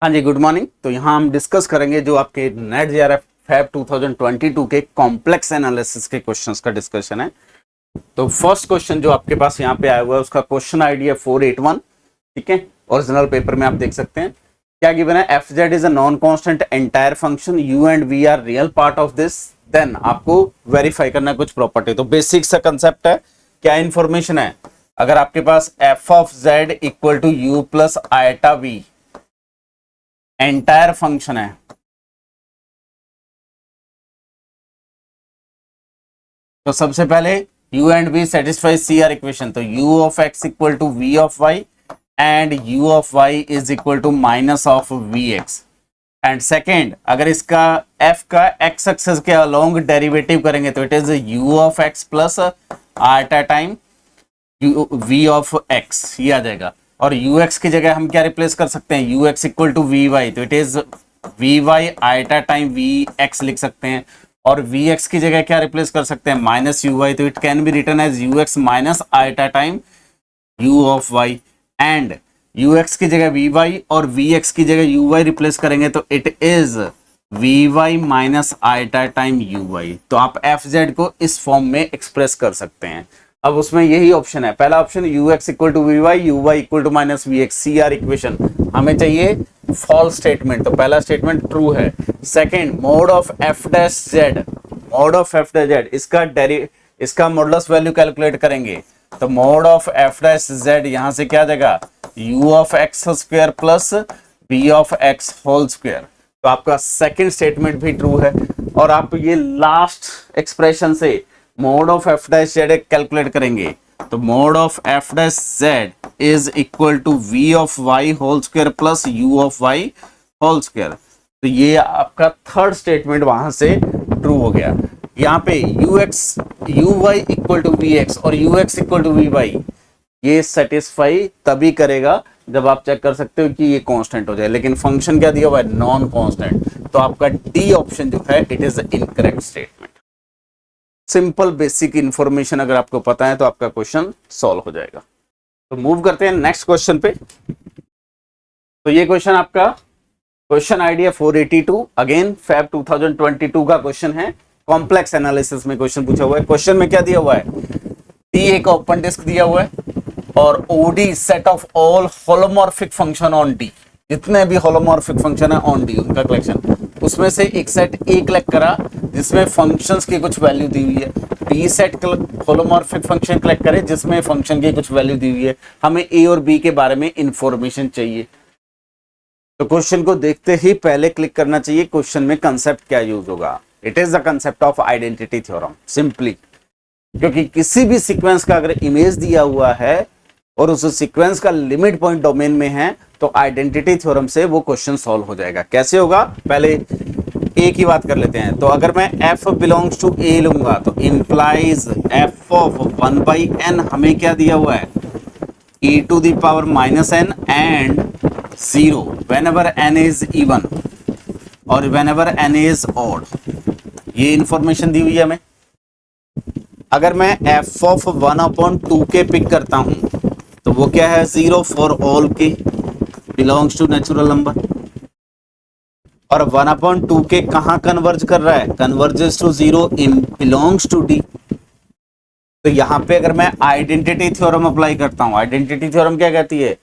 हाँ जी, good morning. तो यहाँ हम डिस्कस करेंगे जो आपके नेट जेआरएफ फैब 2022 के कॉम्प्लेक्स एनालिसिस के क्वेश्चंस का डिस्कशन है। तो फर्स्ट क्वेश्चन जो आपके पास यहाँ पे आया हुआ है उसका क्वेश्चन आईडी है 481। ठीक है, ओरिजिनल पेपर में आप देख सकते हैं क्या गिवन है। F Z is a non constant entire function, U and V are real part of this. Then आपको वेरीफाई करना है कुछ प्रॉपर्टी। तो बेसिक सा कंसेप्ट है, क्या इंफॉर्मेशन है। अगर आपके पास F of Z equal to U plus iota V entire function है, तो सबसे पहले u and v satisfy C R equation. तो u of x equal to v of y and u of y is equal to minus of vx। And second, अगर इसका f का x axis के along derivative करेंगे तो it is u of x plus iota time v of x, ये आ जाएगा। और ux की जगह हम क्या रिप्लेस कर सकते हैं, ux इक्वल टू vy, तो it is vy eta time vx लिख सकते हैं। और vx की जगह क्या रिप्लेस कर सकते हैं, माइनस uy, तो it can be written as ux minus iota time u of y। And ux की जगह vy और vx की जगह uy रिप्लेस करेंगे तो it is vy minus iota time uy। तो आप fz को इस फॉर्म में एक्सप्रेस कर सकते हैं। अब उसमें यही ऑप्शन है, पहला option ux equal to V uy equal to minus V X, C R equation हमें चाहिए फॉल्स स्टेटमेंट, तो पहला स्टेटमेंट ट्रू है। Second, mod of F dash Z, mod of F dash Z, इसका मॉडुलस वैल्यू कैलकुलेट करेंगे तो mod of F dash Z यहां से क्या आ जाएगा, u of X square plus b of X whole square. तो आपका सेकंड स्टेटमेंट भी ट्रू है। और आप ये लास्ट एक्सप्रेशन से mod of F dash Z calculate करेंगे तो mod of F dash Z is equal to V of Y whole square plus U of Y whole square. तो ये आपका थर्ड स्टेटमेंट वहां से ट्रू हो गया। यहाँ पे U Y equal to V X और U X equal to V Y, ये सेटिस्फाई तभी करेगा जब आप चेक कर सकते हो कि ये कांस्टेंट हो जाए, लेकिन फंक्शन क्या दिया हुआ है, नॉन कांस्टेंट। तो आपका डी ऑप्शन जो है it is incorrect statement. Simple basic information अगर आपको पता है तो आपका क्वेश्चन सॉल्व हो जाएगा। तो मूव करते हैं नेक्स्ट क्वेश्चन पे। तो ये क्वेश्चन आपका क्वेश्चन आईडी है 482, अगेन फैब 2022 का क्वेश्चन है। कॉम्प्लेक्स एनालिसिस में क्वेश्चन पूछा हुआ है। क्वेश्चन में क्या दिया हुआ है, टी एक ओपन डिस्क दिया हुआ है और OD set of all holomorphic function on D, जितने भी होलोमॉर्फिक फंक्शन है ऑन डी उनका कलेक्शन, उसमें से एक सेट ए कलेक्ट करा जिसमें फंक्शंस की कुछ वैल्यू दी हुई है, B set holomorphic function collect करे जिसमें फंक्शन की कुछ वैल्यू दी हुई है। हमें ए और बी के बारे में इंफॉर्मेशन चाहिए। तो क्वेश्चन को देखते ही पहले क्लिक करना चाहिए क्वेश्चन में कंसेप्ट क्या यूज होगा। It is the concept of identity theorem, simply, क्योंकि किसी भी सीक्वेंस का अगर इमेज दिया हुआ है और उस सीक्वेंस का लिमिट पॉइंट डोमेन में है तो आइडेंटिटी थ्योरम से वो क्वेश्चन सॉल्व हो जाएगा। कैसे होगा, पहले ए की बात कर लेते हैं। तो अगर मैं f बिलोंग्स टू ए लूंगा तो इंप्लाइज f ऑफ 1/n हमें क्या दिया हुआ है, e to the power minus n and 0 whenever n is even और व्हेनेवर n इज ऑड, ये इंफॉर्मेशन दी हुई है हमें। अगर मैं f ऑफ 1/2 के पिक करता हूं तो वो क्या है, 0 for all K belongs to natural number. और 1/2 के कहां कन्वर्ज कर रहा है, converges to 0 in belongs to D. तो यहां पे अगर मैं आइडेंटिटी थ्योरम अप्लाई करता हूं, आइडेंटिटी थ्योरम क्या कहती है,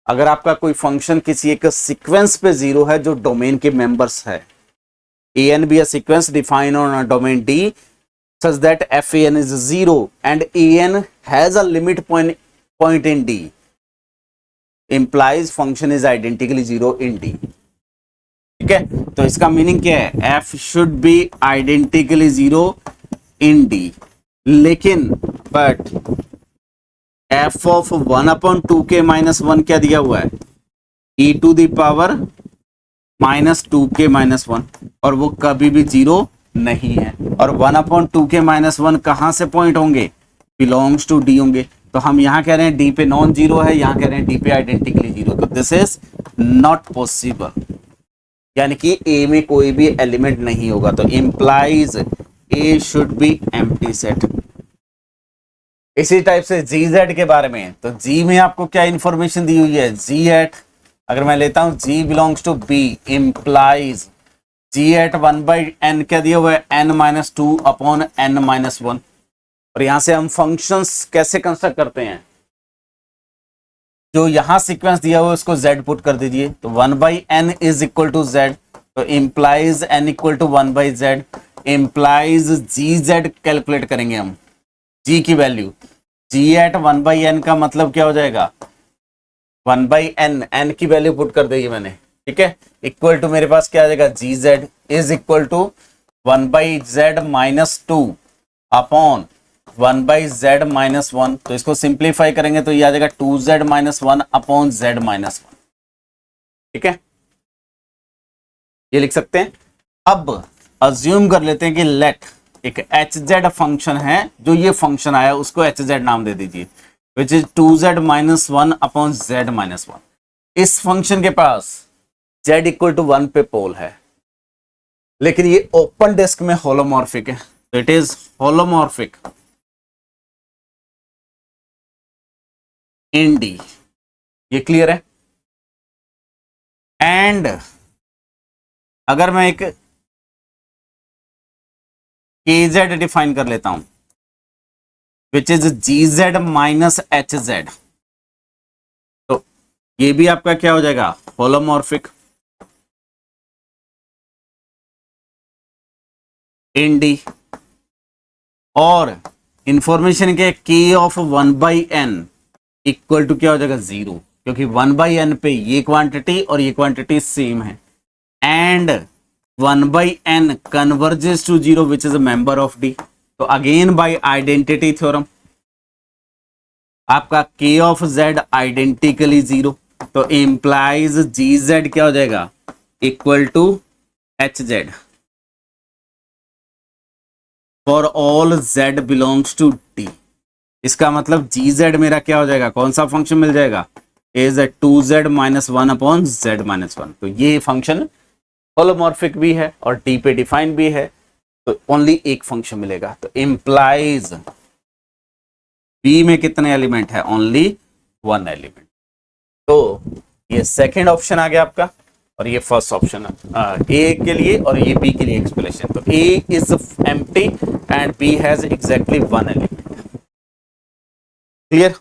अगर आपका कोई फंक्शन किसी एक सीक्वेंस पे 0 है जो डोमेन के मेंबर्स है, an be a sequence defined on a domain D such that fan is 0 and an has a limit point in D, implies function is identically 0 in D। ठीक है, तो इसका मीनिंग क्या है, f should be identically 0 in D, लेकिन but f of 1/2 के minus 1 क्या दिया हुआ है, e to the power minus 2k minus 1, और वो कभी भी 0 नहीं है। और 1/2 के माइनस 1 कहां से पॉइंट होंगे, बिलोंग्स टू डी होंगे। तो हम यहां कह रहे हैं डी पे नॉन जीरो है, यहां कह रहे हैं डी पे आइडेंटिकली 0, तो दिस इज नॉट पॉसिबल, यानी कि ए में कोई भी एलिमेंट नहीं होगा। तो implies A should be empty set. इसी टाइप से जी जेड के बारे में, तो जी में आपको क्या इंफॉर्मेशन दी हुई है, जी एट अगर मैं लेता हूं g belongs to b implies g at 1/n क्या दिया हुआ है n-2 अपॉन n-1। और यहां से हम फंक्शंस कैसे कंस्ट्रक्ट करते हैं, जो यहां सीक्वेंस दिया हुआ है उसको z पुट कर दीजिए, तो 1/n is equal to z, तो implies n equal to 1/z, implies gz calculate करेंगे हम, g की वैल्यू g एट 1/n का मतलब क्या हो जाएगा 1/n, n की वैल्यू पुट कर देगी मैंने, ठीक है, इक्वल टू मेरे पास क्या आ जाएगा gz is equal to 1/z-2 upon 1/z-1, तो इसको सिंप्लीफाई करेंगे तो ये आ जाएगा 2z-1 अपॉन z-1, ठीक है, ये लिख सकते हैं। अब अज्यूम कर लेते हैं कि लेट एक hz फंक्शन है, जो ये फंक्शन आया उसको hz नाम दे दीजिए, which is 2z-1 upon z-1। इस फंक्शन के पास z इक्वल टू 1 पे पोल है, लेकिन ये ओपन डिस्क में होलोमॉर्फिक है, तो it is holomorphic in D, ये क्लियर है। एंड अगर मैं एक kz डिफाइन कर लेता हूं which is gz minus hz, तो ये भी आपका क्या हो जाएगा होलोमॉर्फिक इन D। और इंफॉर्मेशन के k of 1/n equal to क्या हो जाएगा 0, क्योंकि 1/n पे ये क्वांटिटी और ये क्वांटिटी सेम है, and 1/n converges to 0 which is a member of D। तो अगेन बाय आइडेंटिटी थ्योरम आपका k ऑफ z आइडेंटिकली 0, तो इंप्लाइज gz क्या हो जाएगा equal to hz for all z belongs to D। इसका मतलब gz मेरा क्या हो जाएगा, कौन सा फंक्शन मिल जाएगा, इज 2z-1 अपॉन z-1। तो ये फंक्शन होलोमॉर्फिक भी है और D पे डिफाइन भी है, तो ओनली एक फंक्शन मिलेगा। तो इंप्लाइज B में कितने एलिमेंट है, ओनली 1 एलिमेंट। तो ये सेकेंड ऑप्शन आ गया आपका, और ये फर्स्ट ऑप्शन ए के लिए और ये बी के लिए एक्सप्लेनेशन। तो A is empty and B has exactly 1 element. Clear?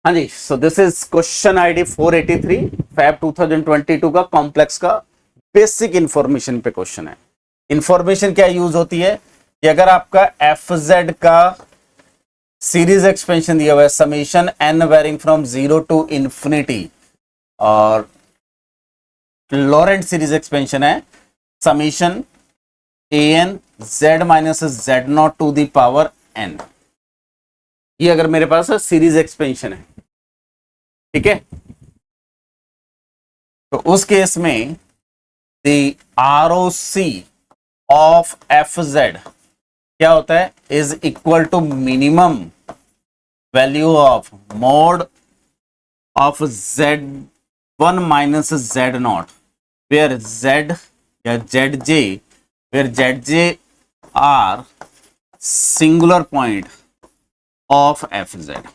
हाँ जी, so this is question ID 483 Feb 2022 का कॉम्प्लेक्स का बेसिक इंफॉर्मेशन पे क्वेश्चन है। इंफॉर्मेशन क्या यूज होती है कि अगर आपका एफ जेड का सीरीज एक्सपेंशन दिया हुआ है summation N varying from 0 to infinity, और लॉरेंट सीरीज एक्सपेंशन है summation A N Z minus Z naught to the power N. ये अगर मेरे पास सीरीज एक्सपेंशन है, ठीक है, तो उस केस में the ROC of F Z क्या होता है, is equal to minimum value of mod of Z1 minus Z naught, where Z या ZJ, where ZJ are singular point of F Z.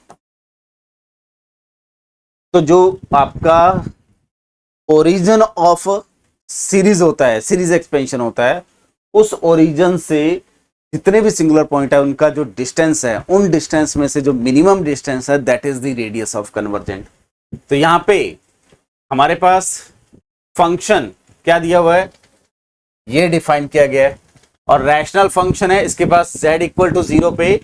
तो जो आपका ओरिजिन ऑफ सीरीज होता है, series expansion होता है, उस ओरिजिन से जितने भी सिंगुलर पॉइंट है उनका जो डिस्टेंस है, उन डिस्टेंस में से जो मिनिमम डिस्टेंस है that is the radius of convergent. तो यहां पे हमारे पास फंक्शन क्या दिया हुआ है, ये डिफाइन किया गया है, और रैशनल फंक्शन है, इसके पास z इक्वल टू 0 पे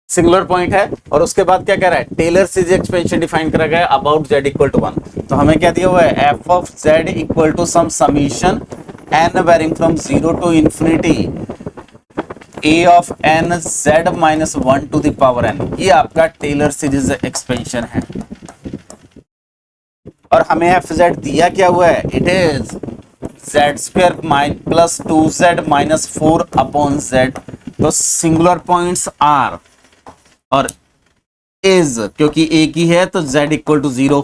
सिंगुलर पॉइंट है, और उसके बाद क्या कह रहा है, टेलर सीरीज एक्सपेंशन डिफाइन करा गया है अबाउट z इक्वल टू 1। तो हमें क्या दिया हुआ है, f of z equal to sum summation n varying from 0 to infinity a of n z minus 1 to the power n। ये आपका टेलर सीरीज एक्सपेंशन है, और हमें एफ जेड दिया क्या हुआ है, it is Z square plus 2z minus 4 upon z। तो सिंगुलर पॉइंट्स आर और इज, क्योंकि एक ही है तो z इक्वल टू 0,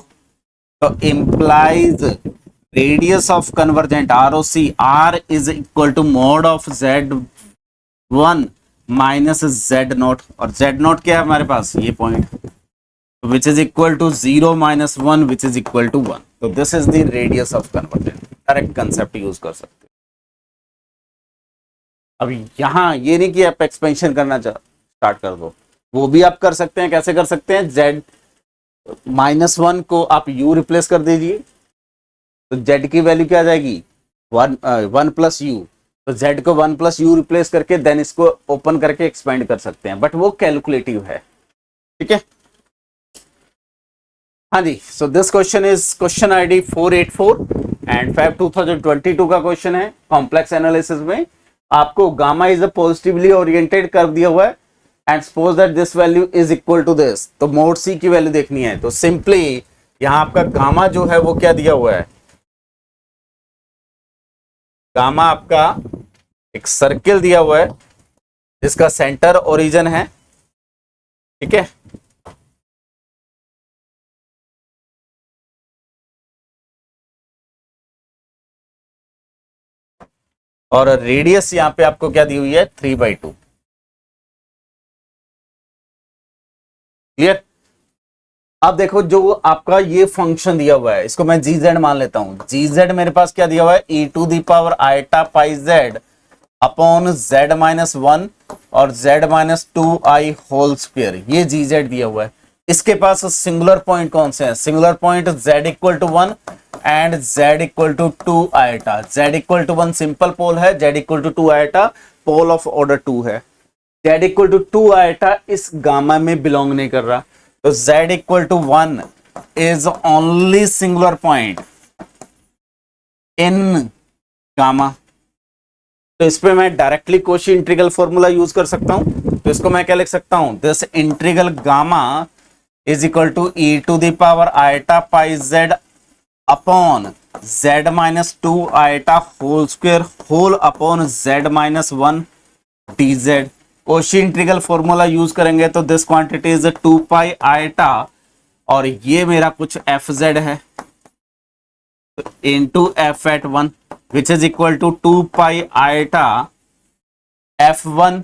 तो implies radius of convergent ROC r is equal to mod of Z1 minus Z naught, और Z naught क्या है हमारे पास, ये point, which is equal to 0 minus 1 which is equal to 1। तो this is the radius of convergent. Direct concept use कर सकते हैं। अब यहां ये नहीं कि आप एक्सपेंशन करना स्टार्ट कर दो, वो भी आप कर सकते हैं। कैसे कर सकते हैं, जेड माइनस 1 को आप यू रिप्लेस कर दीजिए, तो जेड की वैल्यू क्या आ जाएगी, 1 प्लस यू। तो जेड को 1 प्लस यू रिप्लेस करके देन इसको ओपन करके एक्सपेंड कर सकते हैं, बट वो कैलकुलेटिव है। ठीक है, हाँ जी। So this question is question ID 484 and Feb 2022 का क्वेश्चन है। कॉम्प्लेक्स एनालिसिस में आपको gamma is a positively oriented curve दिया हुआ है and suppose that this value is equal to this, तो मोड सी की वैल्यू देखनी है। तो सिंपली यहां आपका गामा जो है वो क्या दिया हुआ है, गामा आपका एक सर्किल दिया हुआ है जिसका सेंटर ओरिजिन है। ठीक है, और रेडियस यहां पे आपको क्या दी हुई है, 3/2। क्लियर। अब देखो जो आपका ये फंक्शन दिया हुआ है, इसको मैं जी जेड मान लेता हूं। जी जेड मेरे पास क्या दिया हुआ है, e to the power iota pi Z upon Z minus 1 और Z minus 2i whole square, ये जी जेड दिया हुआ है। इसके पास सिंगुलर पॉइंट कौन से हैं, singular point z equal to 1 and z equal to 2 iota. z equal to 1 simple pole है, z equal to 2 iota pole of order 2 है। z इक्वल टू 2 आइटा इस गामा में बिलोंग नहीं कर रहा, तो z equal to 1 is only singular point in gamma. तो इस पे मैं directly Cauchy integral formula use कर सकता हूं। तो इसको मैं क्या लिख सकता हूं, this integral gamma is equal to E to the power iota pi Z upon Z minus 2 iota whole square whole upon Z minus 1 D Z. Cauchy integral formula use करेंगे तो this quantity is 2 pi iota और ये मेरा कुछ F Z है into F at 1 which is equal to 2 pi iota f1।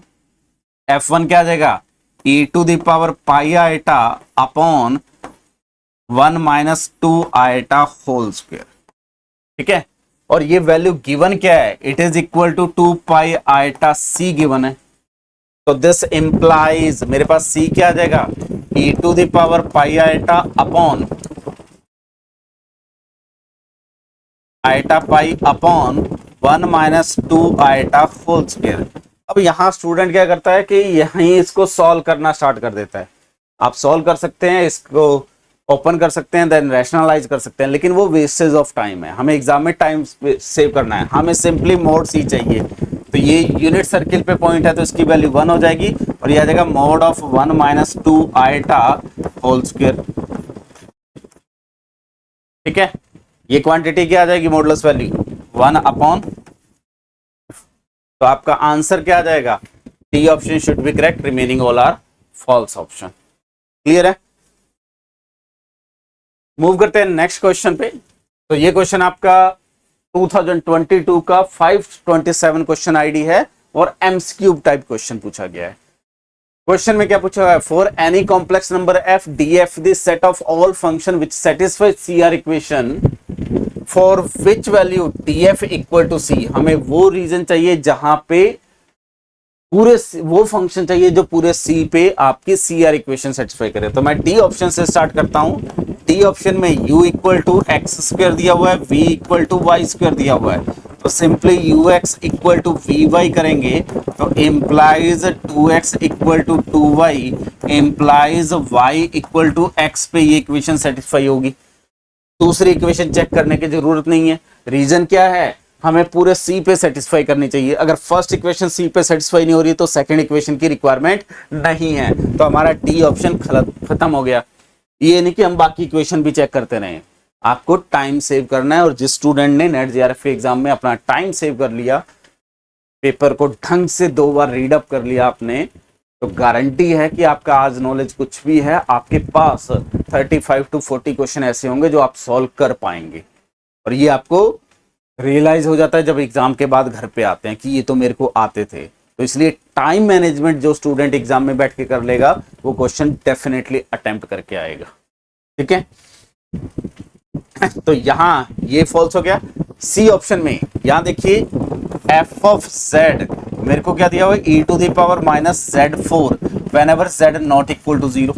f1 क्या आ जाएगा, e to the power pi iota upon 1 minus 2 iota whole square. ठीक है, और ये वैल्यू गिवन क्या है, it is equal to 2 pi iota c given है। तो दिस इंप्लाइज मेरे पास c क्या आ जाएगा, e to the power pi iota upon iota pi upon 1 minus 2 iota whole square. अब यहां स्टूडेंट क्या करता है कि यहीं इसको सॉल्व करना स्टार्ट कर देता है। आप सॉल्व कर सकते हैं, इसको ओपन कर सकते हैं, देन रैशनलाइज कर सकते हैं, लेकिन वो वेस्टेज ऑफ टाइम है। हमें एग्जाम में टाइम सेव करना है, हमें सिंपली मोड सी चाहिए। तो ये यूनिट सर्किल पे पॉइंट है तो इसकी वैल्यू 1 हो जाएगी और ये आ जाएगा mod of 1 minus 2 iota whole square. ठीक है, ये क्वांटिटी क्या आ जाएगी, मॉडुलस वैल्यू 1 अपॉन। तो आपका आंसर क्या आ जाएगा, D option should be correct, remaining all are false option. Clear है। मूव करते हैं नेक्स्ट क्वेश्चन पे। तो ये क्वेश्चन आपका 2022 का 527 क्वेश्चन आईडी है और एमसीक्यू टाइप क्वेश्चन पूछा गया है। क्वेश्चन में क्या पूछा हुआ है, for any complex number F D F the set of all function which satisfies C R equation for which value D F equal to C. हमें वो रीजन चाहिए जहां पे पूरे वो फंक्शन चाहिए जो पूरे सी पे आपकी सी आर इक्वेशन सेटिस्फाई करे। तो मैं डी ऑप्शन से स्टार्ट करता हूं। डी ऑप्शन में u equal to X square दिया हुआ है, v equal to Y square दिया हुआ है। तो simply ux equal to V Y करेंगे तो implies 2x equal to 2y implies y equal to x पे ये इक्वेशन सेटिस्फाई होगी। दूसरी इक्वेशन चेक करने की जरूरत नहीं है। रीजन क्या है, हमें पूरे सी पे सेटिस्फाई करनी चाहिए। अगर फर्स्ट इक्वेशन सी पे सेटिस्फाई नहीं हो रही तो सेकंड इक्वेशन की रिक्वायरमेंट नहीं है। तो हमारा डी ऑप्शन खत्म हो गया। ये नहीं कि हम बाकी इक्वेशन भी चेक करते रहें, आपको टाइम सेव करना है। और जिस स्टूडेंट ने नेट जेआरएफ एग्जाम में अपना टाइम सेव कर लिया, पेपर को ढंग से 2 बार रीड अप कर लिया आपने, तो गारंटी है कि आपका आज नॉलेज कुछ भी है, आपके पास 35 to 40 क्वेश्चन ऐसे होंगे जो आप सॉल्व कर पाएंगे। और ये आपको रियलाइज हो जाता है जब एग्जाम के बाद घर पे आते हैं कि ये तो मेरे को आते थे। तो इसलिए टाइम मैनेजमेंट जो स्टूडेंट एग्जाम में बैठ के कर लेगा वो क्वेश्चन डेफिनेटली अटेम्प्ट करके आएगा। ठीक है, तो यहां ये फॉल्स हो गया। सी ऑप्शन में यहां देखिए एफ ऑफ जेड मेरे को क्या दिया हुआ है, e to the power minus Z four whenever Z not equal to zero.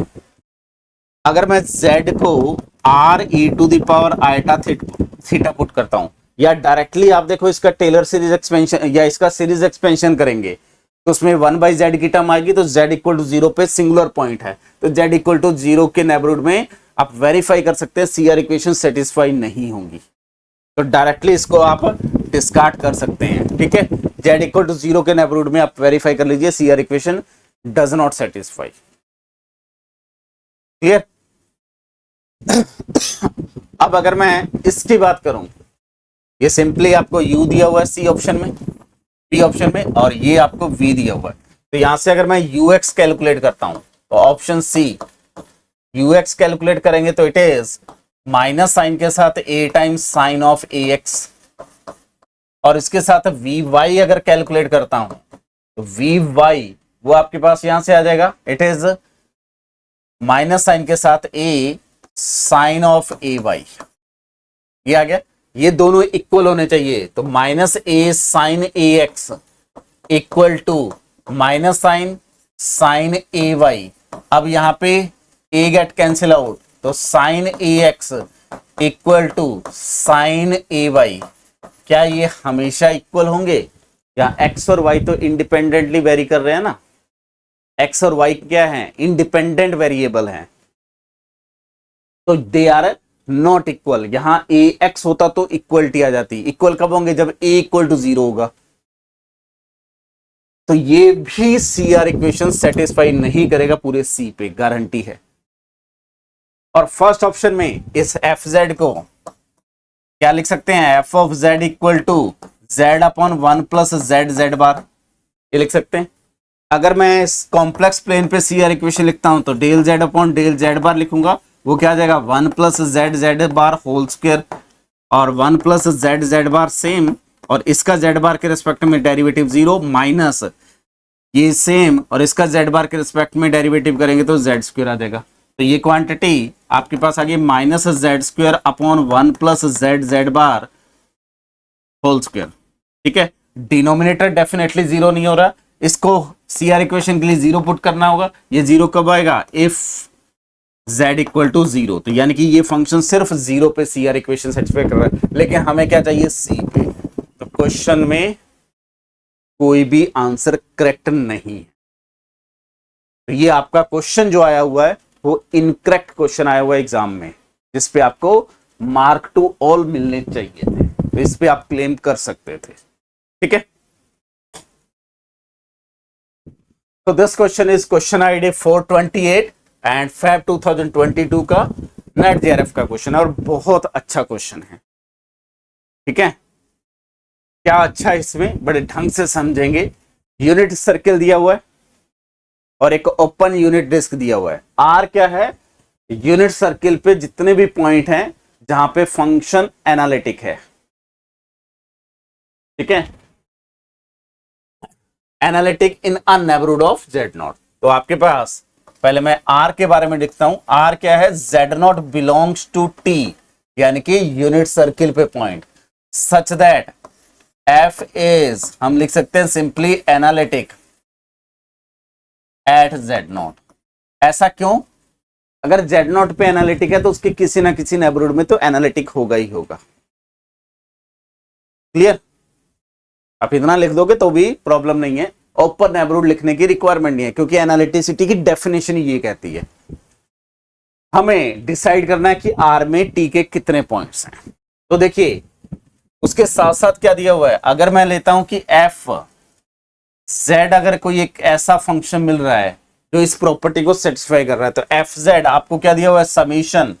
अगर मैं z को r e to the power iota theta put करता हूं, या डायरेक्टली आप देखो इसका टेलर सीरीज एक्सपेंशन या इसका सीरीज एक्सपेंशन करेंगे तो उसमें 1/z की टर्म आएगी, तो z इक्वल टू जीरो पे सिंगुलर पॉइंट है, तो z इक्वल टू जीरो के नेबरहुड में आप वेरीफाई कर सकते हैं CR इक्वेशन सेटिस्फाई नहीं होंगी, तो डायरेक्टली इसको आप डिस्कार्ड कर सकते हैं। ठीक है, z इक्वल टू जीरो के नेबरहुड में आप वेरीफाई कर लीजिए CR equation does not satisfy. Clear? अब अगर मैं इसकी बात करूं, ये सिंपली आपको u दिया हुआ है सी ऑप्शन में, बी ऑप्शन में, और ये आपको v दिया हुआ है, तो यहां से अगर मैं ux कैलकुलेट करता हूं तो ऑप्शन सी ux कैलकुलेट करेंगे तो इट इज माइनस साइन के साथ a times sign of ax, और इसके साथ vy अगर कैलकुलेट करता हूं तो vy वो आपके पास यहां से आ जाएगा, इट इज माइनस साइन के साथ a साइन ऑफ ay, ये आ गया। ये दोनों इक्वल होने चाहिए, तो minus a sine ax equal to minus sine sine ay। अब यहां पे a गेट कैंसिल आउट, तो sine ax equal to sine ay। क्या ये हमेशा इक्वल होंगे? या x और y तो इंडिपेंडेंटली वेरी कर रहे हैं ना, x और y क्या है, इंडिपेंडेंट वेरिएबल हैं, तो दे आर नॉट इक्वल। यहां ax होता तो इक्वलिटी आ जाती, इक्वल कब होंगे, जब a इक्वल टू जीरो होगा, तो ये भी CR इक्वेशन सेटिस्फाई नहीं करेगा पूरे C पे, गारंटी है। और फर्स्ट ऑप्शन में इस fz को क्या लिख सकते हैं, f of z equal to z upon 1 plus z bar, ये लिख सकते हैं। अगर मैं इस कॉम्प्लेक्स प्लेन पे CR इक्वेशन लिखता हूं तो del z upon del z bar लिखूंगा, वो क्या आ जाएगा 1 plus z bar whole square, और 1 प्लस z बार सेम, और इसका z बार के रिस्पेक्ट में डेरिवेटिव जीरो, माइनस ये सेम और इसका z बार के रिस्पेक्ट में डेरिवेटिव करेंगे तो z स्क्वायर आ जाएगा। तो ये क्वांटिटी आपके पास आ गई minus z square upon 1 plus z bar whole square. ठीक है, डिनोमिनेटर डेफिनेटली जीरो नहीं हो रहा, इसको CR इक्वेशन के लिए जीरो पुट करना होगा। ये जीरो कब आएगा, if z equal to zero, तो यानी कि ये फंक्शन सिर्फ जीरो पे CR इक्वेशन सेटिस्फाई कर रहा है, लेकिन हमें क्या चाहिए C पे, तो क्वेश्चन में कोई भी आंसर करेक्ट नहीं है। तो ये आपका क्वेश्चन जो आया हुआ है वो इनकरेक्ट क्वेश्चन आया हुआ है एग्जाम में, जिस पे आपको मार्क टू ऑल मिलने चाहिए थे, तो इस पे आप क्लेम कर सकते थे। ठीक है, तो this question is question ID 428 and Feb 2022 का नेट JRF का क्वेश्चन है, और बहुत अच्छा क्वेश्चन है। ठीक है, क्या अच्छा है इसमें, बड़े ढंग से समझेंगे। यूनिट सर्किल दिया हुआ है और एक ओपन यूनिट डिस्क दिया हुआ है। आर क्या है, यूनिट सर्किल पे जितने भी पॉइंट हैं जहां पे फंक्शन एनालिटिक है। ठीक है, analytic in a neighbourhood of z0। तो आपके पास पहले मैं r के बारे में लिखता हूं। r क्या है, z0 बिलोंग्स टू t, यानी कि यूनिट सर्किल पे point, such that f is, हम लिख सकते हैं सिंपली एनालिटिक एट z0। ऐसा क्यों, अगर z0 पे एनालिटिक है तो उसके किसी ना किसी नेबरहुड में तो एनालिटिक होगा ही होगा। क्लियर, आप इतना लिख दोगे तो भी प्रॉब्लम नहीं है, ओपन नेबरहुड लिखने की रिक्वायरमेंट नहीं है, क्योंकि एनालिटिसिटी की डेफिनेशन ये कहती है। हमें डिसाइड करना है कि आर में टी के कितने पॉइंट्स हैं। तो देखिए उसके साथ साथ क्या दिया हुआ है, अगर मैं लेता हूं कि एफ जेड, अगर कोई एक ऐसा फंक्शन मिल रहा है जो इस प्रॉपर्टी को सेटिस्फाई कर रहा है, तो एफ जेड आपको क्या दिया हुआ है, summation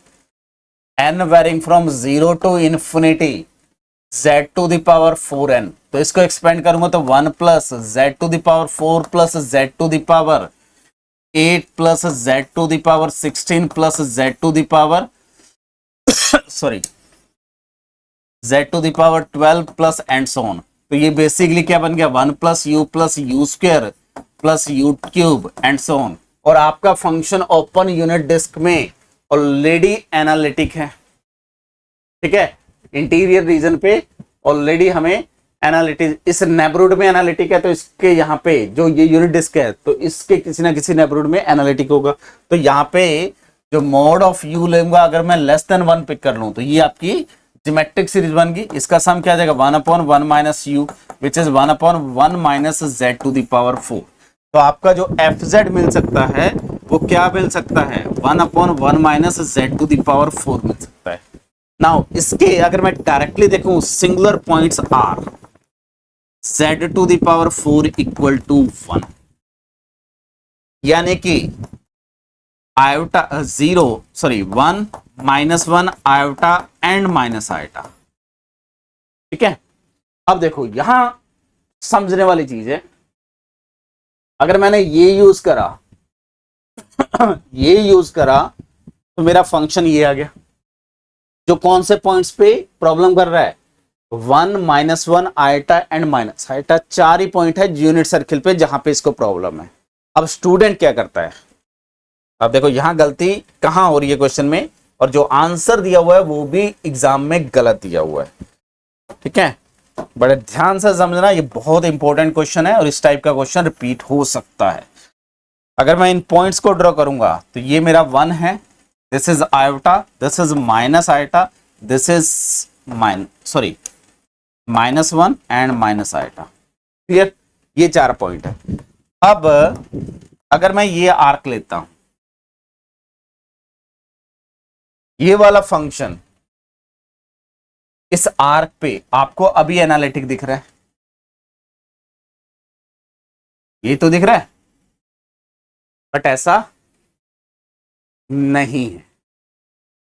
N varying from 0 to infinity z to the power 4n। तो इसको एक्सपेंड करूंगा तो 1 plus z to the power 4 plus z to the power 8 plus z to the power 16 plus z to the power sorry z to the power 12 plus and so on. तो ये basically क्या बन गया, 1 plus U square plus U cube and so on, और आपका function open unit disc में already analytic है, ठीक है, इंटीरियर रीजन पे ऑलरेडी हमें एनालिटिक, इस नेबरहुड में एनालिटिक है, तो इसके यहाँ पे जो ये यूनिट डिस्क है तो इसके किसी ना किसी नेबरहुड में एनालिटिक होगा। तो यहाँ पे जो मोड ऑफ यू लूंगा, अगर मैं लेस देन 1 पिक कर लूं तो ये आपकी जियोमेट्रिक सीरीज बन गई। इसका सम क्या आ जाएगा 1/1 minus U which is 1/1 minus Z to the power 4। तो आपका जो एफ जेड मिल सकता है वो क्या मिल सकता है 1/1 minus Z to the power 4 मिल सकता है। नाउ इसके अगर मैं डायरेक्टली देखूं singular points are z to the power 4 equal to 1, यानी कि iota 1 -1 iota and minus iota, ठीक है। अब देखो यहां समझने वाली चीज है, अगर मैंने ये यूज करा ये यूज करा तो मेरा फंक्शन ये आ गया, जो कौन से पॉइंट्स पे प्रॉब्लम कर रहा है 1 -1 iota and minus eta, 4 he point है यूनिट सर्किल पे जहां पे इसको प्रॉब्लम है। अब स्टूडेंट क्या करता है, अब देखो यहां गलती कहां हो रही है क्वेश्चन में, और जो आंसर दिया हुआ है वो भी एग्जाम में गलत दिया हुआ है, ठीक है। बड़े ध्यान से समझना, ये बहुत इंपॉर्टेंट क्वेश्चन है और इस टाइप का क्वेश्चन रिपीट हो सकता है। अगर मैं इन पॉइंट्स को ड्रॉ करूंगा तो ये मेरा 1 है, this is iota, this is minus iota, this is -1 and minus iota, clear. ये 4 पॉइंट है। अब अगर मैं ये आर्क लेता हूं, ये वाला फंक्शन इस आर्क पे आपको अभी एनालिटिक दिख रहा है, ये तो दिख रहा है, बट ऐसा नहीं है।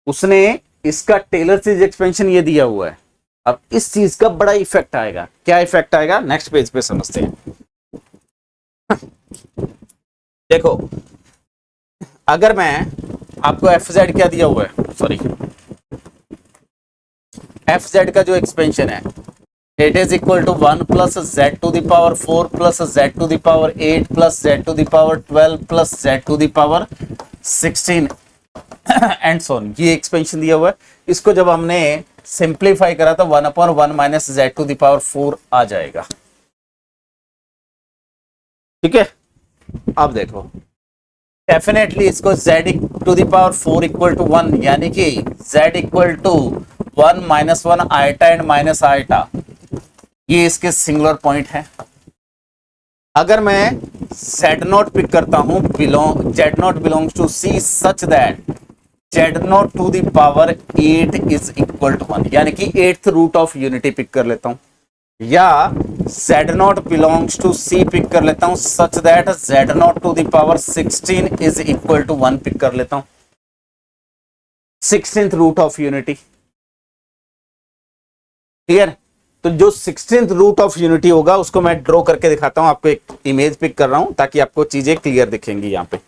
उसने इसका टेलर सीरीज एक्सपेंशन ये दिया हुआ है। अब इस चीज का बड़ा इफेक्ट आएगा, क्या इफेक्ट आएगा नेक्स्ट पेज पे समझते हैं। देखो अगर मैं आपको एफ जेड क्या दिया हुआ है, सॉरी एफ जेड का जो एक्सपेंशन है it is equal to 1 plus Z to the power 4 plus Z to the power 8 plus Z to the power 12 plus Z to the power 16 and so on, ये expansion दिया हुआ है। इसको जब हमने सिंप्लीफाई करा तो 1/1 minus Z to the power 4 आ जाएगा, ठीक है। अब देखो डेफिनेटली इसको z to the power 4 equal to 1, यानी कि z equal to 1 -1 iota and minus iota, ये इसके सिंगुलर पॉइंट है। अगर मैं z नॉट पिक करता हूं z not belongs to c such that z not to the power 8 is equal to 1, यानी कि 8th root of unity pick कर लेता हूं, या z not belongs to c pick कर लेता हूं such that z not to the power 16 is equal to 1 pick कर लेता हूं, 16th root of unity, clear. तो जो 16th रूट ऑफ यूनिटी होगा उसको मैं ड्रॉ करके दिखाता हूं, आपको एक इमेज पिक कर रहा हूं ताकि आपको चीजें क्लियर दिखेंगी। यहां पे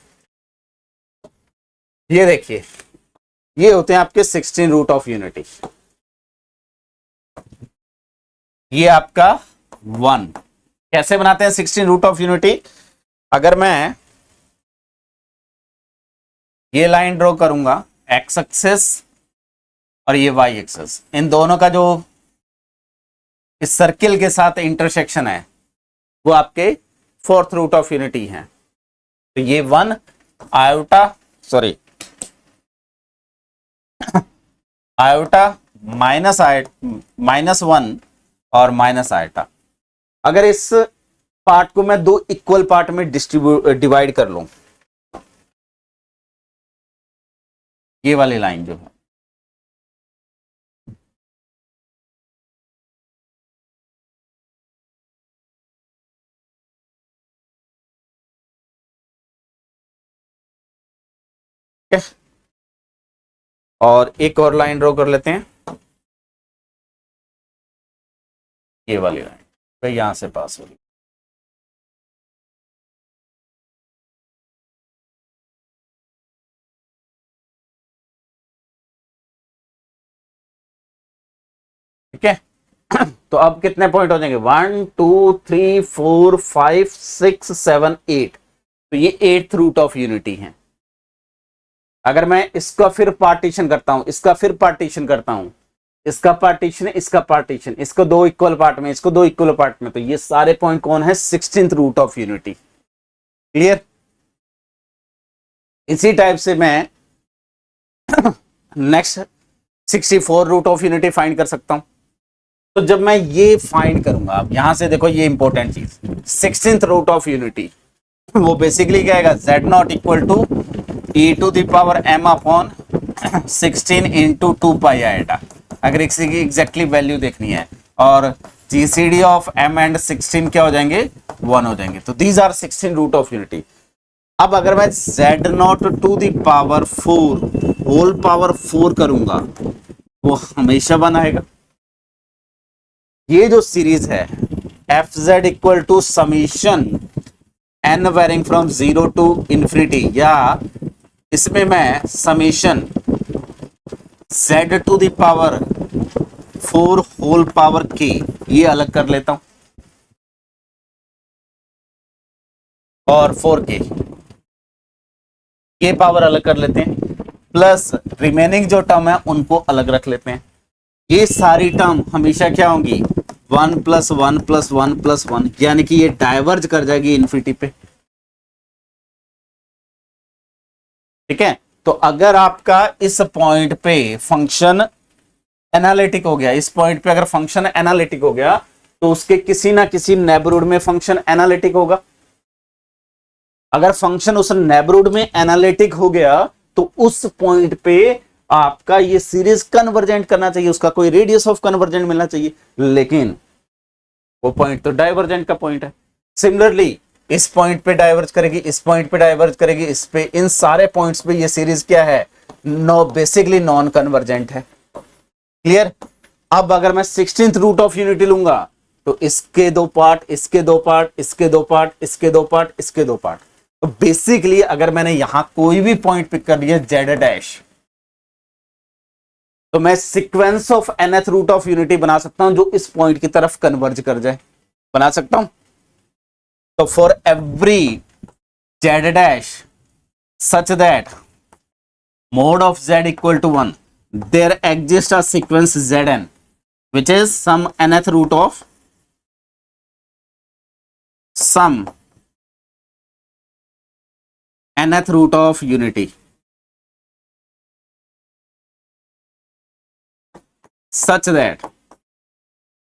ये देखिए, ये होते हैं आपके 16 रूट ऑफ यूनिटी, ये आपका 1। कैसे बनाते हैं 16 रूट ऑफ यूनिटी, अगर मैं ये लाइन ड्रॉ करूंगा एक्स एक्सिस और ये वाई एक्सिस, इन दोनों का जो इस सर्किल के साथ इंटरसेक्शन है वो आपके 4th रूट ऑफ यूनिटी है। तो ये 1 आयोटा आयोटा -1 और माइनस आयोटा। अगर इस पार्ट को मैं 2 इक्वल पार्ट में डिवाइड कर लूं, ये वाली लाइन जो है और एक और लाइन ड्रॉ कर लेते हैं, ये वाली लाइन तो यहां से पास होगी, ठीक है। तो अब कितने पॉइंट हो जाएंगे, 1 2 3 4 5 6 7 8, तो ये 8th रूट ऑफ यूनिटी है। अगर मैं इसका फिर पार्टीशन करता हूं, इसका फिर पार्टीशन करता हूं, इसका पार्टीशन, इसका पार्टीशन, इसको दो इक्वल पार्ट में, इसको दो इक्वल पार्ट में, तो ये सारे पॉइंट कौन है, 16th root of unity. Clear. इसी टाइप से मैं next 64 root of unity find कर सकता हूं। तो जब मैं ये फाइंड करूंगा, अब यहां से देखो ये इंपॉर्टेंट चीज, 16th रूट ऑफ यूनिटी, वो बेसिकली क्या आएगा, z0 equal to e to the power m upon 16 into 2 pi iota, अगर इसी की एग्जैक्टली वैल्यू देखनी है, और जीसीडी ऑफ m एंड 16 क्या हो जाएंगे, 1 हो जाएंगे। तो these are 16 root of unity. अब अगर मैं z0 to the power 4 whole power 4 करूंगा, वो हमेशा 1 आएगा। ये जो सीरीज है fz equal to summation n varying from 0 to infinity, या इसमें मैं summation z to the power 4 whole power k ये अलग कर लेता हूं, और 4k ये पावर अलग कर लेते हैं, प्लस रिमेनिंग जो टर्म है उनको अलग रख लेते हैं। ये सारी टर्म हमेशा क्या होंगी, 1 प्लस 1 प्लस 1 प्लस 1, यानी कि ये डाइवर्ज कर जाएगी इन्फिनिटी पे। ठीक है। तो अगर आपका इस पॉइंट पे फंक्शन एनालिटिक हो गया, इस पॉइंट पे अगर फंक्शन एनालिटिक हो गया, तो उसके किसी ना किसी नेबरहुड में फंक्शन एनालिटिक होगा। अगर फंक्शन उस नेबरहुड में एनालिटिक हो गया, तो उस पॉइंट पे आपका ये सीरीज कन्वर्जेंट करना चाहिए, उसका कोई रेडियस ऑफ कन्वर्जेंट मिलना चाहिए, लेकिन वो पॉइंट तो डाइवर्जेंट का पॉइंट है। सिमिलरली इस पॉइंट पे डाइवर्ज करेगी, इस पॉइंट पे डाइवर्ज करेगी, इस पे, इन सारे पॉइंट्स पे ये सीरीज क्या है, बेसिकली नॉन कन्वर्जेंट है। क्लियर। अब अगर मैं 16th रूट ऑफ यूनिटी लूंगा, तो इसके दो पार्ट, इसके दो पार्ट, इसके दो पार्ट, इसके दो पार्ट, इसके दो पार्ट। तो बेसिकली अगर मैंने यहां कोई भी पॉइंट पिक कर लिया z डैश, तो मैं sequence of nth root of unity बना सकता हूं जो इस पॉइंट की तरफ कन्वर्ज कर जाए, बना सकता हूं। तो for every z dash such that mod of z equal to 1, there exists a sequence zn which is some nth root of some nth root of unity such that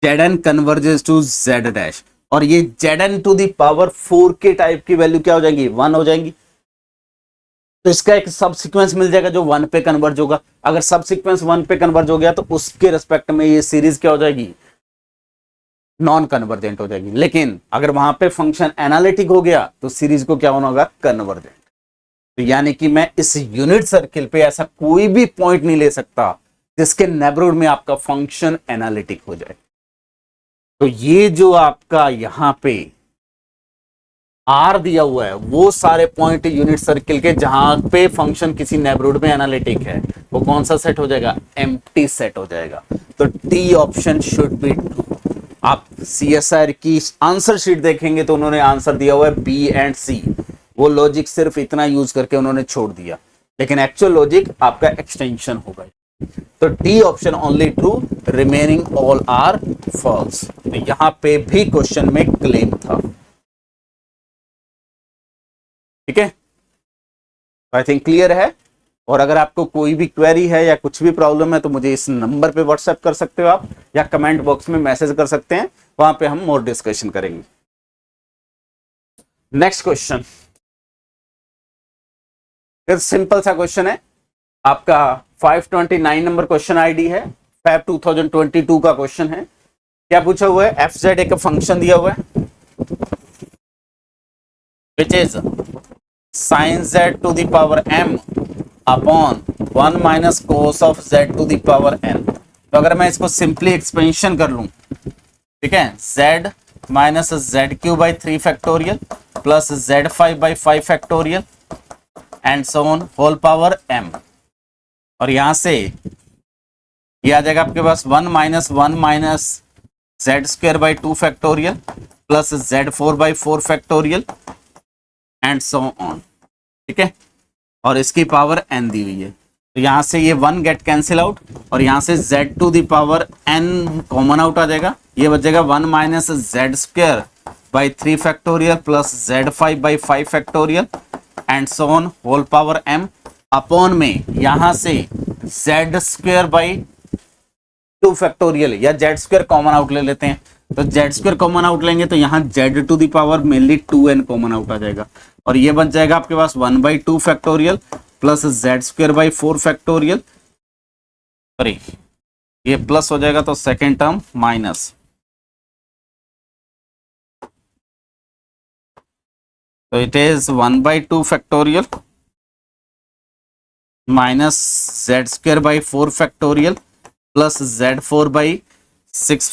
zn converges to z dash, और ये zn to the power 4 के type की value क्या हो जाएंगी, 1 हो जाएंगी। तो इसका एक सब सीक्वेंस मिल जाएगा जो 1 पे कन्वर्ज होगा। अगर सब सीक्वेंस 1 पे कन्वर्ज हो गया, तो उसके रिस्पेक्ट में ये सीरीज क्या हो जाएगी, नॉन कन्वर्जेंट हो जाएगी। लेकिन अगर वहां पे फंक्शन एनालिटिक हो गया, तो सीरीज को क्या होना होगा, कन्वर्जेंट। तो यानी कि मैं इस यूनिट सर्किल पे ऐसा कोई भी पॉइंट नहीं ले सकता जिसके नेबरहुड में आपका फंक्शन एनालिटिक हो जाए। तो ये जो आपका यहां पे आर दिया हुआ है, वो सारे पॉइंट यूनिट सर्किल के जहां पे फंक्शन किसी नेबरहुड में एनालिटिक है, वो कौन सा सेट हो जाएगा, एम्प्टी सेट हो जाएगा। तो T option should be true. आप सीएसआर की आंसर शीट देखेंगे तो उन्होंने आंसर दिया हुआ है बी एंड सी, वो लॉजिक सिर्फ इतना यूज करके उन्होंने छोड़ दिया, लेकिन एक्चुअल लॉजिक आपका एक्सटेंशन होगा। तो D option only true, remaining all are false. तो यहां पे भी क्वेश्चन में क्लेम था। ठीक है, आई थिंक क्लियर है। और अगर आपको कोई भी क्वेरी है या कुछ भी प्रॉब्लम है, तो मुझे इस नंबर पे व्हाट्सएप कर सकते हो आप, या कमेंट बॉक्स में मैसेज कर सकते हैं, वहां पे हम मोर डिस्कशन करेंगे। नेक्स्ट क्वेश्चन, सिंपल सा क्वेश्चन है आपका, 529 नंबर क्वेश्चन आईडी है, Feb 2022 का क्वेश्चन है। क्या पूछा हुआ है, एफ जेड एक फंक्शन दिया हुआ है which is sin z to the power m upon 1 minus cos of z to the power n। तो अगर मैं इसको सिंपली एक्सपेंशन कर लूं, ठीक है, z minus ZQ by 3 factorial plus Z5 by 5 factorial and so on whole power m, और यहां से ये आ जाएगा आपके पास 1 minus 1 minus Z square by 2 factorial plus Z4 by 4 factorial and so on. ठीक है, और इसकी पावर n दी हुई है, तो यहां से ये 1 गेट कैंसिल आउट और यहां से z to the power n common out आ जाएगा। ये बचेगा 1 minus Z square by 3 factorial plus Z5 by 5 factorial and so on whole power m upon में यहां से जेड स्क्वायर बाई 2 फैक्टोरियल या जेड स्क्वायर कॉमन आउट ले लेते हैं, तो जेड स्क्वायर कॉमन आउट लेंगे तो यहाँ Z to the power mainly 2n common out आ जाएगा और ये बन जाएगा आपके पास 1 by 2 factorial plus Z square by 4 factorial, sorry ये प्लस हो जाएगा तो सेकेंड टर्म माइनस, तो it is 1 by 2 factorial minus Z square by 4 factorial plus Z4 by 6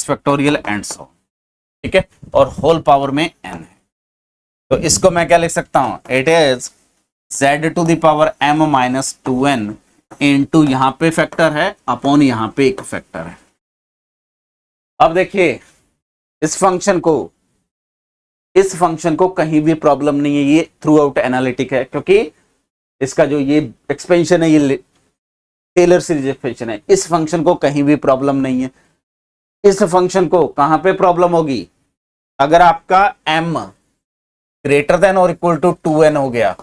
factorial and so. ठीक है, और होल पावर में n है, तो इसको मैं क्या लिख सकता हूं, it is Z to the power m minus 2n into यहां पे फैक्टर है अपॉन यहां पे एक फैक्टर है। अब देखिए इस फंक्शन को कहीं भी प्रॉब्लम नहीं है, ये थ्रू आउट एनालिटिक है क्योंकि इसका जो ये एक्सपेंशन है ये टेलर सीरीज एक्सपेंशन है, इस फंक्शन को कहीं भी प्रॉब्लम नहीं है। इस फंक्शन को कहां पे प्रॉब्लम होगी, अगर आपका m ग्रेटर देन और इक्वल टू 2n हो गया,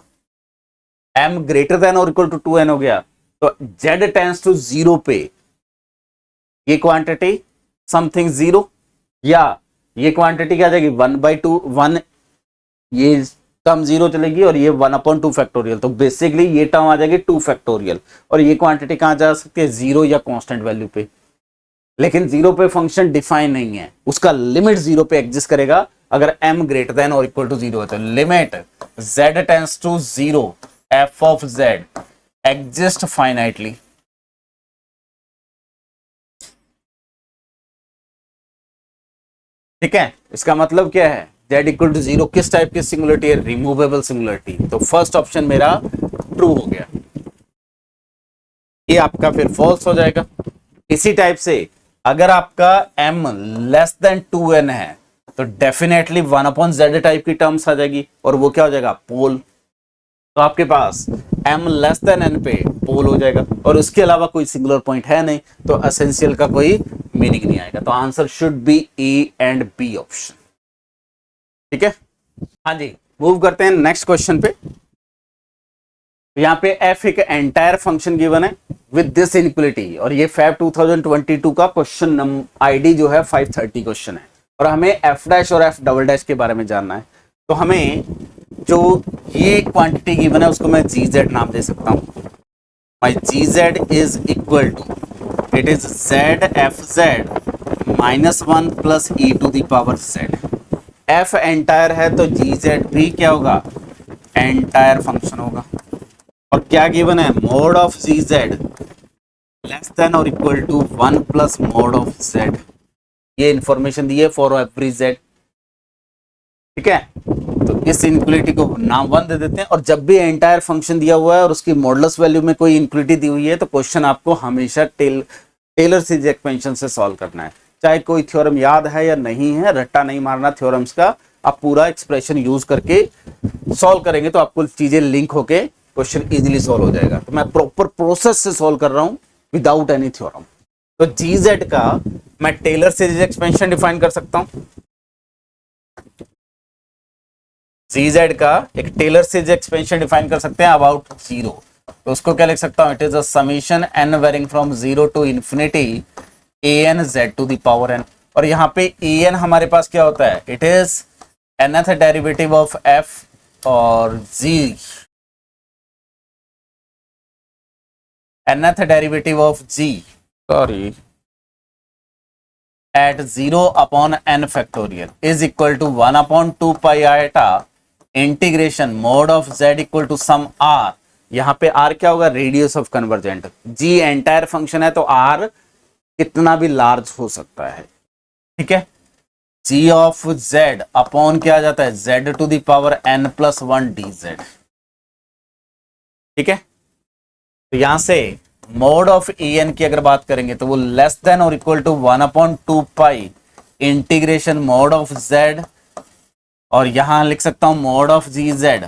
m ग्रेटर देन और इक्वल टू 2n हो गया तो z टेंड्स टू 0 पे ये क्वांटिटी समथिंग 0 या ये क्वांटिटी क्या आ जाएगी 1 बाई 2 1, ये टर्म 0 चलेगी और ये 1/2 फैक्टोरियल, तो बेसिकली ये टर्म आ जाएगी 2 फैक्टोरियल और ये क्वांटिटी कहां जा सकती है 0 या कांस्टेंट वैल्यू पे, लेकिन 0 पे फंक्शन डिफाइन नहीं है, उसका लिमिट 0 पे एग्जिस्ट करेगा अगर m ग्रेटर देन और इक्वल टू 0 है, तो limit z tends to 0 f of z exist finitely. ठीक है, इसका मतलब क्या है, z इक्वल टू 0 किस टाइप की सिंगुलरिटी है, रिमूवेबल सिंगुलरिटी, तो फर्स्ट ऑप्शन मेरा ट्रू हो गया, ये आपका फिर फॉल्स हो जाएगा। इसी टाइप से अगर आपका m लेस देन 2n है तो डेफिनेटली 1/z टाइप की टर्म्स आ जाएगी और वो क्या हो जाएगा पोल, तो आपके पास m लेस देन n पे पोल हो जाएगा और उसके अलावा कोई सिंगुलर पॉइंट है नहीं, तो एसेंशियल का कोई मीनिंग नहीं आएगा, तो answer should be A and B option. ठीक है, हाँ जी, मूव करते हैं नेक्स्ट क्वेश्चन पे। यहाँ पे f एक एंटायर फंक्शन गिवन है विद दिस इनइक्वालिटी और ये फैब 2022 का क्वेश्चन आईडी जो है 530 क्वेश्चन है और हमें f डैश और f डबल डैश के बारे में जानना है, तो हमें जो ये क्वांटिटी गिवन है उसको मैं gz नाम दे सकता हूं, my gz is equal to it is z fz minus 1 plus e to the power z। f entire है तो gz भी क्या होगा, एंटायर फंक्शन होगा और क्या गिवन है, mod of gz less than और equal to 1 plus mod of z, ये इंफॉर्मेशन दी है फॉर एवरी z। ठीक है, तो इस इनइक्वालिटी को नाम 1 दे देते हैं और जब भी एंटायर फंक्शन दिया हुआ है और उसकी मॉडुलस वैल्यू में कोई इनइक्वालिटी दी हुई है तो क्वेश्चन आपको हमेशा टेलर सीरीज एक्सपेंशन से सॉल्व करना है, चाहे कोई थ्योरम याद है या नहीं है, रट्टा नहीं मारना थ्योरम्स का, आप पूरा एक्सप्रेशन यूज करके सॉल्व करेंगे तो आपको चीजें लिंक होके क्वेश्चन इजीली सॉल्व हो जाएगा। तो मैं प्रॉपर प्रोसेस से सॉल्व कर रहा हूं विदाउट एनी थ्योरम। तो gz का मैं टेलर सीरीज एक्सपेंशन डिफाइन कर सकता हूं, gz का एक टेलर सीरीज एक्सपेंशन डिफाइन कर सकते हैं अबाउट 0, तो उसको क्या लिख सकता हूं, it is a summation n varying from 0 to infinity an z to the power n, और यहाँ पे an हमारे पास क्या होता है, it is nth derivative of f और g nth derivative of g sorry at 0 upon n factorial is equal to 1 upon 2 pi iota integration mod of z equal to some r, यहाँ पे r क्या होगा, radius of convergent, g entire function है तो r कितना भी large हो सकता है। ठीक है, g ऑफ z अपॉन क्या आ जाता है, z to the power n plus 1 dz। ठीक है, तो यहां से मोड ऑफ ए एन की अगर बात करेंगे तो वो लेस देन और equal to 1/2 pi integration mod of Z, और यहां लिख सकता हूं mod of G Z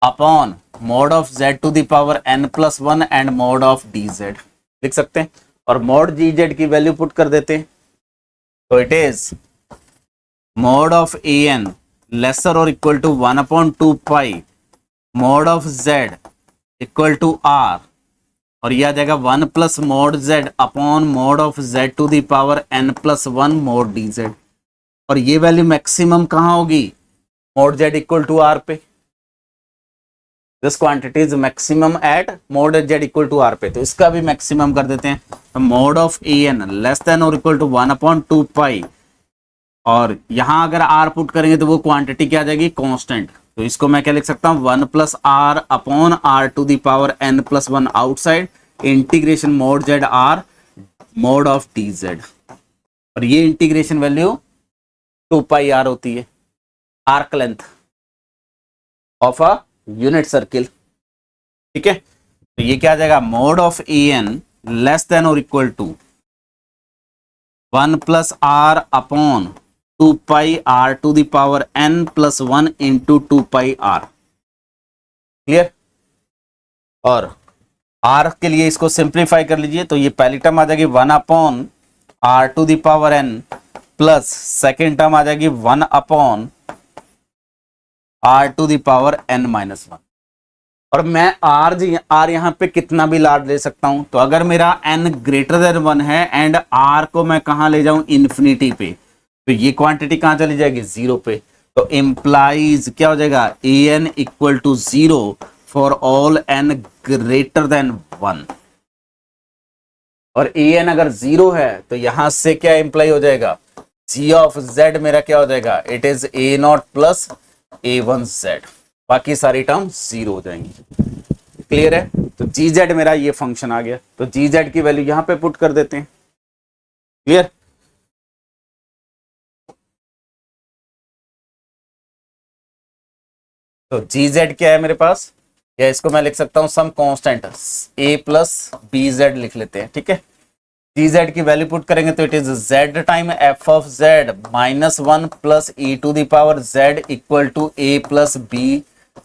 upon mod of Z to the power n+1 and mod of D Z लिख सकते हैं, और मोड जी जेड की वैल्यू पुट कर देते हैं। तो it is mod of A N lesser और equal to 1/2 pi mod of Z equal to R, और यह आ जाएगा 1 plus mod Z upon mod of Z to the power n+1 mod D Z. और ये वैल्यू मैक्सिमम कहां होगी? Mod Z equal to R पे। This quantity is maximum at mod Z equal to R पे, तो इसका भी maximum कर देते हैं। तो mod of A N less than और इक्वल टू 1/2 पाई, और यहां अगर आर पुट करेंगे तो वो क्वांटिटी क्या आ जाएगी? कांस्टेंट। तो इसको मैं क्या लिख सकता हूं? 1 plus R upon R to the power n+1 outside integration mod Z R mod of D Z, और ये इंटीग्रेशन वैल्यू 2 पाई आर होती है, arc length of a unit circle. ठीक है, तो ये क्या आ जाएगा? Mod of A N less than और equal to 1 plus R upon 2 pi R to the power n+1 into 2 pi R. Clear? और r के लिए इसको सिंप्लीफाई कर लीजिए, तो ये पहली टर्म आ जाएगी 1 upon R to the power n plus second term आ जाएगी 1 upon R to the power n-1। और मैं आर यहां पे कितना भी लार्ज ले सकता हूं। तो अगर मेरा n ग्रेटर देन 1 है एंड r को मैं कहां ले जाऊं? इन्फिनिटी पे, तो ये क्वांटिटी कहां चली जाएगी? 0 पे। तो इंप्लाइज क्या हो जाएगा? A N equal to 0 for all n greater than 1। और ए एन अगर 0 है तो यहां से क्या इंप्लाई हो जाएगा? जी ऑफ जेड मेरा क्या हो जाएगा? It is a not plus a1 Z, बाकी सारी टर्म 0 हो जाएंगी। क्लियर है? तो जी जेड मेरा ये फंक्शन आ गया, तो जी जेड की वैल्यू यहां पे पुट कर देते हैं। क्लियर? तो जी जेड क्या है मेरे पास, या इसको मैं लिख सकता हूं some constant a plus B Z लिख लेते हैं। ठीक है, जी जेड की वैल्यू पुट करेंगे तो it is Z time F of Z -1 plus E to the power Z equal to A plus B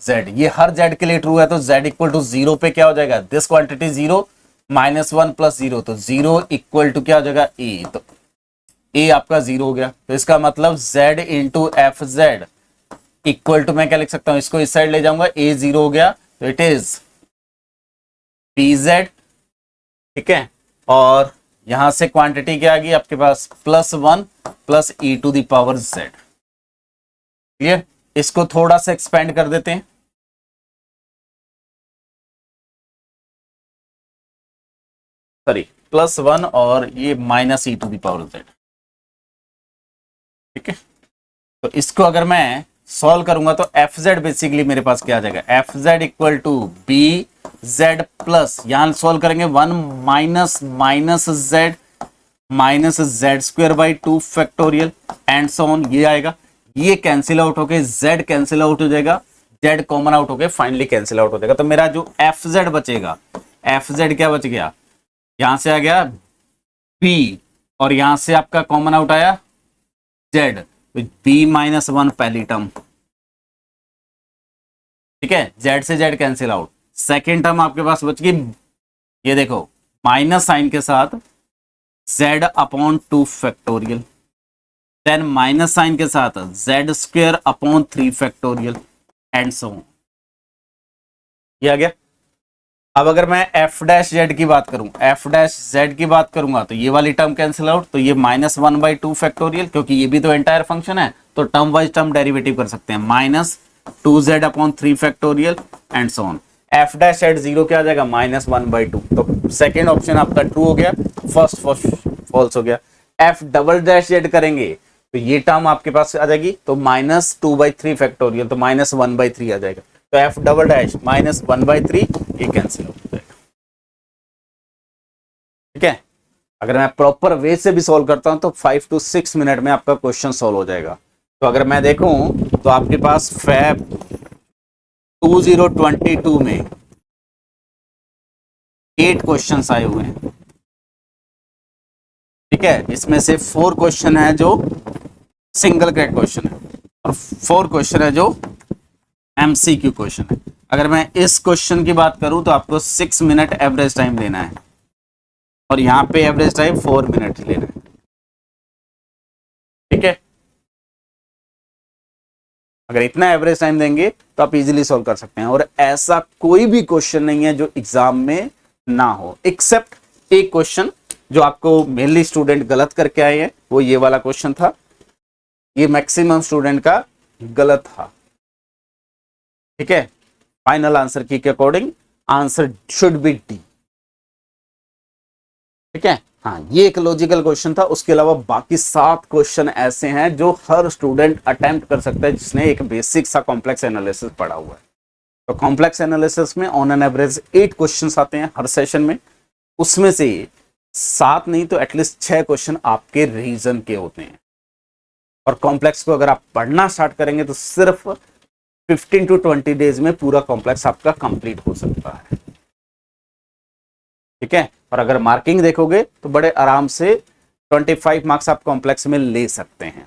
Z. ये हर जेड के लिए ट्रू है, तो जेड इक्वल टू 0 पे क्या हो जाएगा? दिस क्वांटिटी 0 -1 प्लस 0, तो 0 इक्वल टू क्या हो जाएगा? ए। तो ए आपका 0 हो गया, तो इसका मतलब Z into F Z equal to, मैं क्या लिख सकता हूं? इसको इस साइड ले जाऊंगा, ए 0 हो गया, तो इट इज पी जेड। ठीक है, और यहां से क्वांटिटी क्या आ गई आपके पास? +1 plus E to the power Z. Clear? इसको थोड़ा सा एक्सपेंड कर देते हैं। सॉरी, +1 और ये minus E to the power Z. ठीक है, तो इसको अगर मैं सॉल्व करूंगा तो एफ जेड बेसिकली मेरे पास क्या आ जाएगा? F Z equal to B Z plus, यहां सॉल्व करेंगे 1 minus Z minus Z square by 2 factorial and so on, ये आएगा। ये कैंसिल आउट होके जेड कैंसिल आउट हो जाएगा, जेड कॉमन आउट होके फाइनली कैंसिल आउट हो जाएगा। तो मेरा जो एफ जेड बचेगा, एफ जेड क्या बच गया? यहां से आ गया बी, और यहां से आपका कॉमन आउट आया जेड, बी -1 पहली टर्म। ठीक है, जेड से Z cancel out. Second term आपके पास बच गई, ये देखो माइनस साइन के साथ z upon 2 factorial, then minus sine के साथ z square upon 3 factorial and so on. ये आ गया। अब अगर मैं f डैश z की बात करूं, f डैश z की बात करूंगा तो ये वाली टर्म कैंसिल आउट, तो ये -1/2 फैक्टोरियल, क्योंकि ये भी तो एंटायर फंक्शन है, तो टर्म वाइज टर्म डेरिवेटिव कर सकते हैं, -2z upon 3 factorial and so on. f dash at 0 क्या आ जाएगा? -1/2। तो सेकेंड ऑप्शन आपका ट्रू हो गया, फर्स्ट फॉल्स हो गया। f डबल डैश जेड करेंगे तो ये टर्म आपके पास आ जाएगी, तो -2/3 फैक्टोरियल, तो -1/3 आ जाएगा। तो f डबल डैश -1/3 ये कैंसिल हो जाएगा। ठीक है, अगर मैं प्रॉपर वे से भी सॉल्व करता हूं तो 5 to 6 मिनट में आपका क्वेश्चन सॉल्व हो जाएगा। तो अगर मैं देखूं तो आपके पास फैब 2022 में 8 क्वेश्चंस आए हुए हैं, ठीक है। इसमें से 4 क्वेश्चन है जो सिंगल ग्रेड क्वेश्चन है और 4 क्वेश्चन है जो एमसीक्यू क्वेश्चन है। अगर मैं इस क्वेश्चन की बात करूं तो आपको 6 मिनट एवरेज टाइम लेना है और यहां पे एवरेज टाइम 4 मिनट लेना है, ठीक है। अगर इतना एवरेज टाइम देंगे तो आप इजीली सॉल्व कर सकते हैं और ऐसा कोई भी क्वेश्चन नहीं है जो एग्जाम में ना हो, एक्सेप्ट एक क्वेश्चन जो आपको मेनली स्टूडेंट गलत करके आए हैं, वो ये वाला क्वेश्चन था। ये मैक्सिमम स्टूडेंट का गलत था, ठीक है। फाइनल आंसर की के according answer should B D, ठीक है। हाँ, ये एक लॉजिकल क्वेश्चन था। उसके अलावा बाकी 7 क्वेश्चन ऐसे हैं जो हर स्टूडेंट अटेम्प्ट कर सकता है जिसने एक बेसिक सा कॉम्प्लेक्स एनालिसिस पढ़ा हुआ है। तो कॉम्प्लेक्स एनालिसिस में ऑन एन एवरेज 8 क्वेश्चंस आते हैं हर सेशन में, उसमें से 7 नहीं तो एटलीस्ट 6 क्वेश्चन आपके रीजन के होते हैं। और कॉम्प्लेक्स को अगर आप पढ़ना स्टार्ट करेंगे तो सिर्फ 15 to 20 डेज में पूरा कॉम्प्लेक्स आपका कंप्लीट हो सकता है, ठीक है। और अगर मार्किंग देखोगे तो बड़े आराम से 25 मार्क्स आप कॉम्प्लेक्स में ले सकते हैं,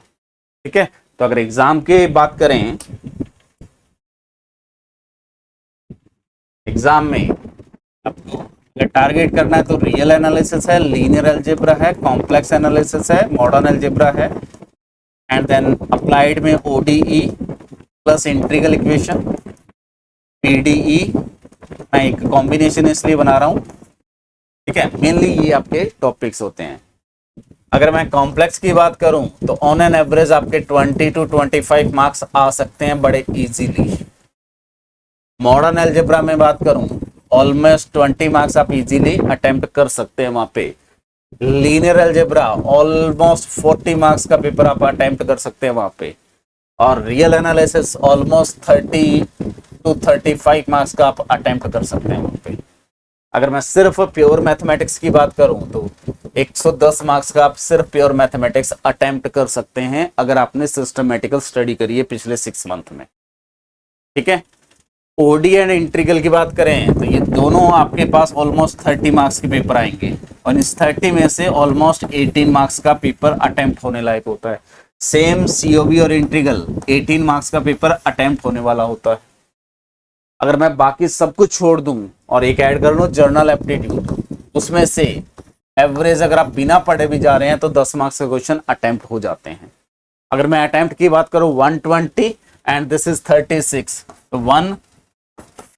ठीक है। तो अगर एग्जाम की बात करें, एग्जाम में आपको अगर टारगेट करना है तो रियल एनालिसिस है, लीनियर अलजेब्रा है, कॉम्प्लेक्स एनालिसिस है, मॉडर्न अलजेब्रा है, एंड देन अप्लाइड में ODE plus integral equation, PDE. मैं एक कॉम्बिनेशन इसलिए बना रहा हूं, ठीक है। मेनली ये आपके टॉपिक्स होते हैं। अगर मैं कॉम्प्लेक्स की बात करूं तो ऑन एन एवरेज आपके 20 to 25 मार्क्स आ सकते हैं बड़े इजीली। मॉडर्न अलजेब्रा में बात करूं ऑलमोस्ट 20 मार्क्स आप इजीली अटेम्प्ट कर सकते हैं वहां पे। लीनियर अलजेब्रा ऑलमोस्ट 40 मार्क्स का पेपर आप अटेम्प्ट कर सकते हैं वहां पे। और real analysis almost 30 to 35 marks का आप अटेम्प्ट कर सकते हैं वहां पे। अगर मैं सिर्फ प्योर मैथमेटिक्स की बात करूं तो 110 मार्क्स का आप सिर्फ प्योर मैथमेटिक्स अटेम्प्ट कर सकते हैं अगर आपने सिस्टमेटिकल स्टडी करी है पिछले 6 मंथ में, ठीक है। ओडी एंड इंटीग्रल की बात करें तो ये दोनों आपके पास ऑलमोस्ट 30 मार्क्स के पेपर आएंगे और इस 30 में से ऑलमोस्ट 18 मार्क्स का पेपर अटेम्प्ट होने लायक होता है। सेम सीओबी और इंटीग्रल 18 मार्क्स का पेपर अटेम्प्ट होने वाला होता है। अगर मैं बाकी सब कुछ छोड़ दूं और एक ऐड कर लूं जर्नल एप्टीट्यूड, उसमें से एवरेज अगर आप बिना पढ़े भी जा रहे हैं तो 10 मार्क्स का क्वेश्चन अटेम्प्ट हो जाते हैं। अगर मैं अटेम्प्ट की बात करूं 120 एंड दिस इज 36, तो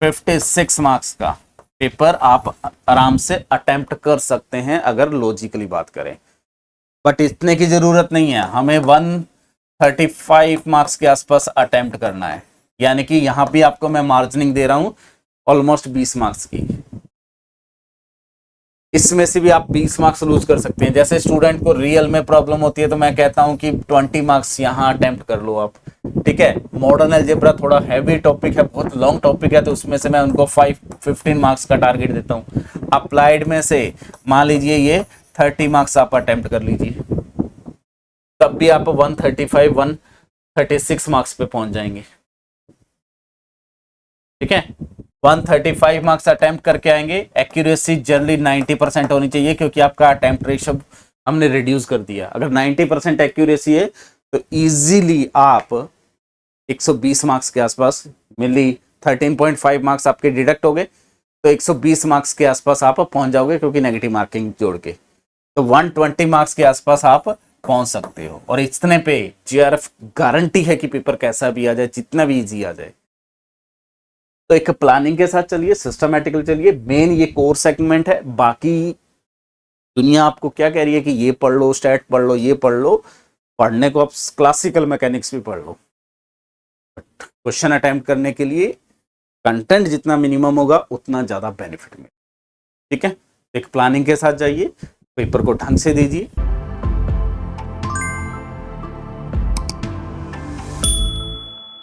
156 मार्क्स का पेपर आप आराम से अटेम्प्ट कर सकते हैं अगर लॉजिकली बात करें। बट इतने की जरूरत नहीं है, हमें 135 मार्क्स के आसपास अटेम्प्ट करना है, यानी कि यहां भी आपको मैं मार्जिनिंग दे रहा हूं ऑलमोस्ट 20 मार्क्स की। इसमें से भी आप 20 मार्क्स लूज कर सकते हैं। जैसे स्टूडेंट को रियल में प्रॉब्लम होती है तो मैं कहता हूं कि 20 मार्क्स यहां अटेम्प्ट कर लो आप, ठीक है। मॉडर्न अलजेब्रा थोड़ा हैवी टॉपिक है, बहुत लॉन्ग टॉपिक है, तो उसमें से मैं उनको 15 मार्क्स का टारगेट देता हूं। अप्लाइड में से मान लीजिए ये 30 मार्क्स आप अटेम्प्ट कर लीजिए, तब भी आप 135 136 मार्क्स पे पहुंच जाएंगे, ठीक है। 135 मार्क्स अटेम्प्ट करके आएंगे। एक्यूरेसी जनरली 90% होनी चाहिए क्योंकि आपका अटेम्प्ट रेशियो हमने रिड्यूस कर दिया। अगर 90% एक्यूरेसी है तो इजीली आप 120 मार्क्स के आसपास, मेनली 13.5 मार्क्स आपके डिडक्ट हो गए तो 120 मार्क्स के आसपास आप पहुंच जाओगे क्योंकि नेगेटिव मार्किंग जोड़ के, तो 120 मार्क्स के आसपास आप पहुंच सकते हो। और इतने पे जीआरएफ गारंटी है कि पेपर कैसा भी आ जाए, जितना भी इजी आ जाए। तो एक प्लानिंग के साथ चलिए, सिस्टमैटिकल चलिए। मेन ये कोर सेगमेंट है, बाकी दुनिया आपको क्या कह रही है कि ये पढ़ लो, स्टैट पढ़ लो, ये पढ़ लो, पढ़ने को आप क्लासिकल मैकेनिक्स भी पढ़ लो। क्वेश्चन अटेम्प्ट करने के लिए कंटेंट जितना मिनिमम होगा उतना ज्यादा बेनिफिट मिलेगा, ठीक है। एक प्लानिंग के साथ जाइए, पेपर को ढंग से दीजिए।